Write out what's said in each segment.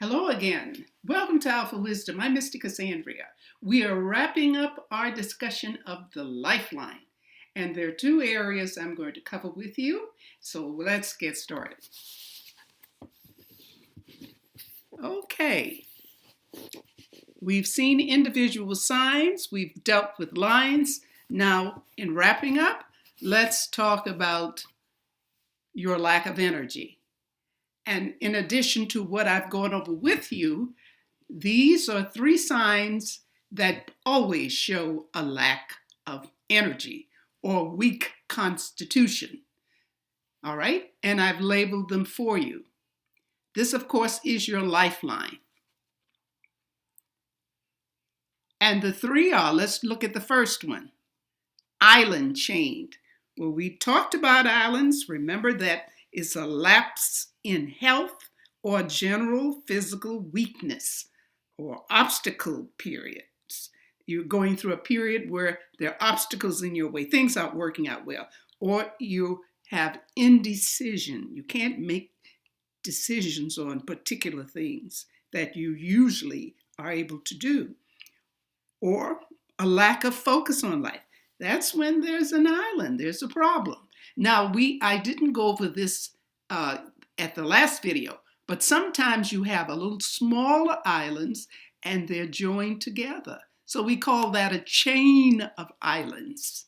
Hello again. Welcome to Alphawisdom. I'm Mystic Cassandria. We are wrapping up our discussion of the lifeline. And there are two areas I'm going to cover with you. So let's get started. Okay. We've seen individual signs. We've dealt with lines. Now, in wrapping up, let's talk about your lack of energy. And in addition to what I've gone over with you, these are three signs that always show a lack of energy or weak constitution. All right? And I've labeled them for you. This, of course, is your lifeline. And the three are, let's look at the first one, island chained. Well, we talked about islands. Remember that it's a lapse in health or general physical weakness or obstacle periods. You're going through a period where there are obstacles in your way. Things aren't working out well. Or you have indecision. You can't make decisions on particular things that you usually are able to do. Or a lack of focus on life. That's when there's an island, there's a problem. Now, I didn't go over this at the last video, but sometimes you have a little smaller islands and they're joined together. So we call that a chain of islands.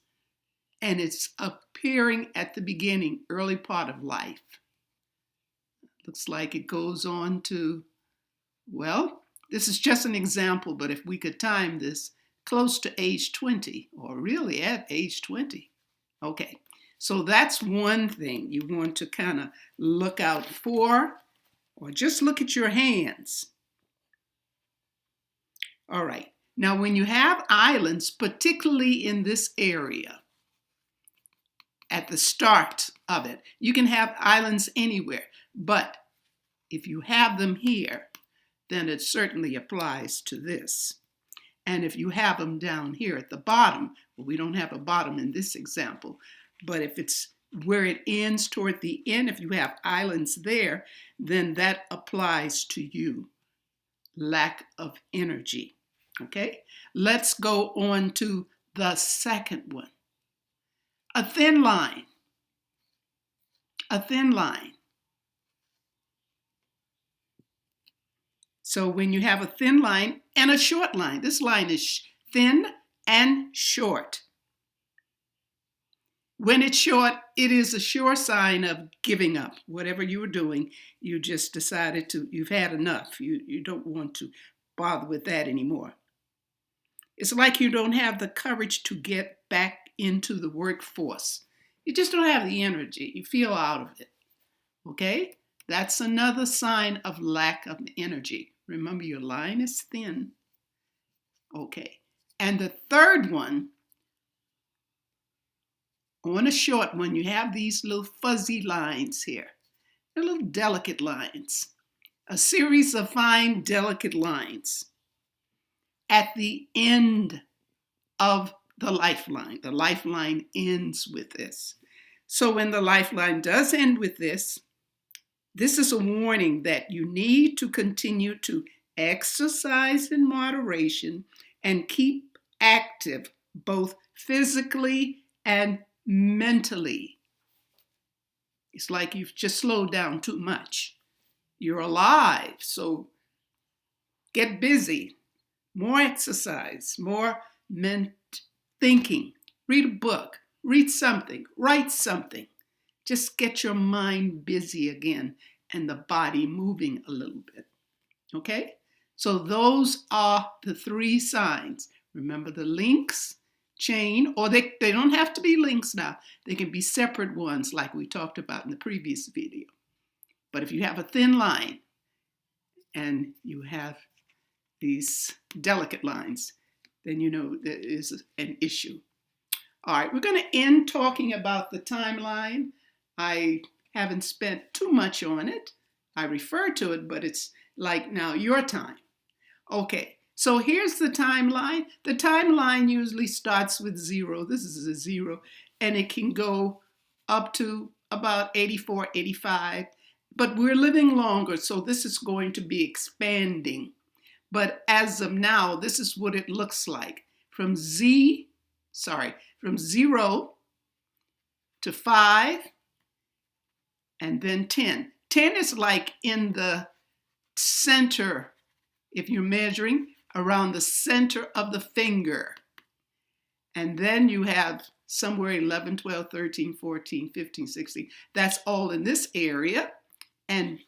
And it's appearing at the beginning, early part of life. Looks like it goes on to, well, this is just an example, but if we could time this, close to age 20, or really at age 20. Okay, so that's one thing you want to kind of look out for, or just look at your hands. All right, now when you have islands, particularly in this area, at the start of it, you can have islands anywhere, but if you have them here, then it certainly applies to this. And if you have them down here at the bottom, well, we don't have a bottom in this example, but if it's where it ends toward the end, if you have islands there, then that applies to you. Lack of energy. Okay? Let's go on to the second one. A thin line. A thin line. So when you have a thin line and a short line, this line is thin and short. When it's short, it is a sure sign of giving up. Whatever you were doing, you just decided you've had enough. You don't want to bother with that anymore. It's like you don't have the courage to get back into the workforce. You just don't have the energy. You feel out of it. Okay? That's another sign of lack of energy. Remember, your line is thin. Okay. And the third one, on a short one, you have these little fuzzy lines here. They're little delicate lines. A series of fine, delicate lines at the end of the lifeline. The lifeline ends with this. So when the lifeline does end with this is a warning that you need to continue to exercise in moderation and keep active both physically and mentally. It's like you've just slowed down too much. You're alive, so get busy. More exercise, more thinking. Read a book, read something, write something. Just get your mind busy again and the body moving a little bit. Okay? So those are the three signs. Remember the links, chain, or they don't have to be links now. They can be separate ones like we talked about in the previous video. But if you have a thin line and you have these delicate lines, then you know there is an issue. All right, we're going to end talking about the timeline. I haven't spent too much on it. I refer to it, but it's like now your time. Okay, so here's the timeline. The timeline usually starts with 0. This is a 0, and it can go up to about 84, 85, But we're living longer, so this is going to be expanding. But as of now, this is what it looks like. From 0 to 5, and then 10. 10 is like in the center, if you're measuring, around the center of the finger. And then you have somewhere 11, 12, 13, 14, 15, 16. That's all in this area. And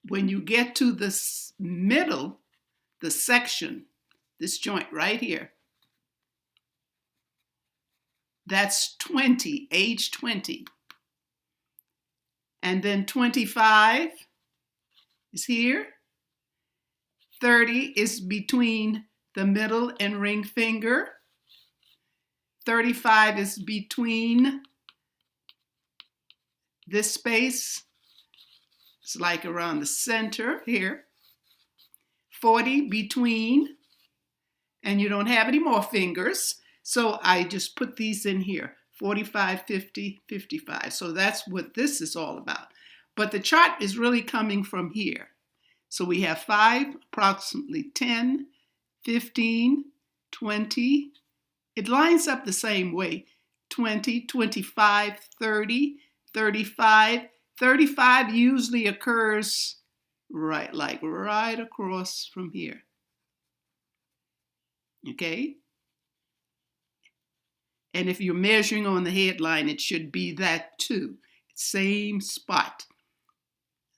when you get to this middle, the section, this joint right here, that's 20, age 20. And then 25 is here. 30 is between the middle and ring finger. 35 is between this space. It's like around the center here. 40 between, and you don't have any more fingers, so I just put these in here. 45, 50, 55. So that's what this is all about. But the chart is really coming from here. So we have 5, approximately 10, 15, 20. It lines up the same way. 20, 25, 30, 35. 35 usually occurs right across from here. Okay? And if you're measuring on the headline, it should be that too. Same spot.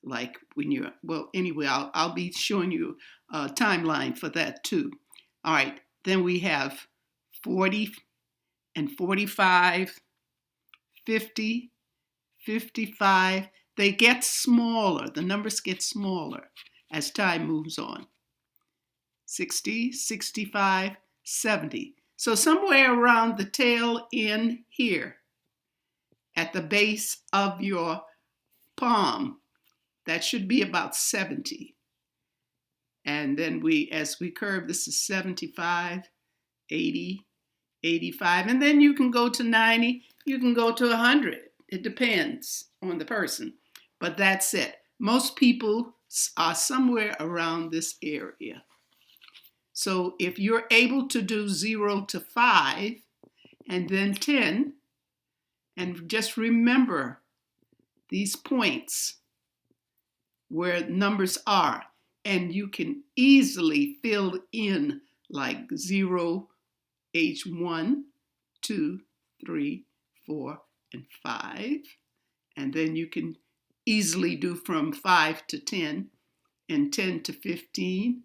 Like when you're, well, anyway, I'll be showing you a timeline for that too. All right, then we have 40 and 45, 50, 55. They get smaller. The numbers get smaller as time moves on. 60, 65, 70. So somewhere around the tail end here, at the base of your palm, that should be about 70. And then as we curve, this is 75, 80, 85. And then you can go to 90, you can go to 100. It depends on the person. But that's it. Most people are somewhere around this area. So if you're able to do 0 to 5 and then 10, and just remember these points where numbers are, and you can easily fill in like 0, age 1, 2, 3, 4, and 5. And then you can easily do from 5 to 10, and 10 to 15,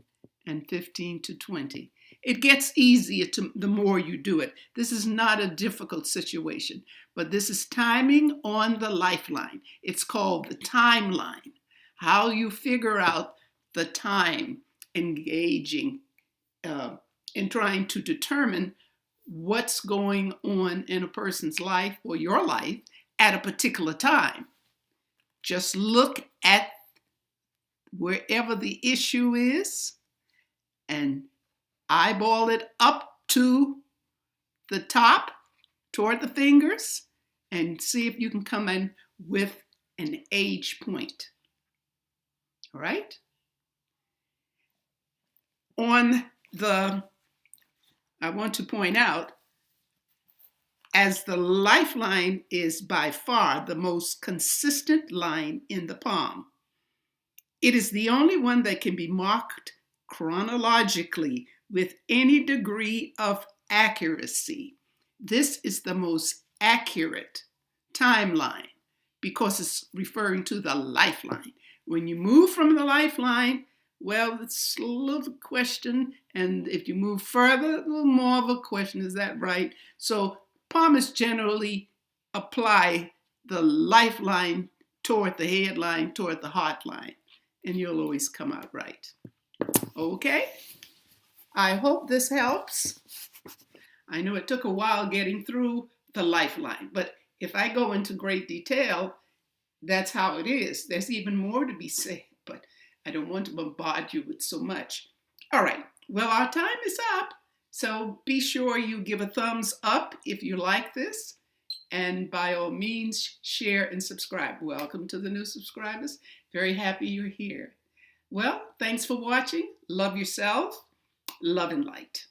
and 15 to 20. It gets easier the more you do it. This is not a difficult situation, but this is timing on the lifeline. It's called the timeline. How you figure out the time engaging in trying to determine what's going on in a person's life or your life at a particular time. Just look at wherever the issue is and eyeball it up to the top toward the fingers and see if you can come in with an age point. All right? I want to point out, as the lifeline is by far the most consistent line in the palm, it is the only one that can be marked chronologically with any degree of accuracy. This is the most accurate timeline because it's referring to the lifeline. When you move from the lifeline, well, it's a little question, and if you move further, a little more of a question, is that right? So palmists generally apply the lifeline toward the headline, toward the heart line, and you'll always come out right. Okay? I hope this helps. I know it took a while getting through the lifeline, but if I go into great detail, that's how it is. There's even more to be said, but I don't want to bombard you with so much. All right, well, our time is up, so be sure you give a thumbs up if you like this, And by all means, share and subscribe. Welcome to the new subscribers. Very happy you're here. Well, thanks for watching. Love yourself. Love and light.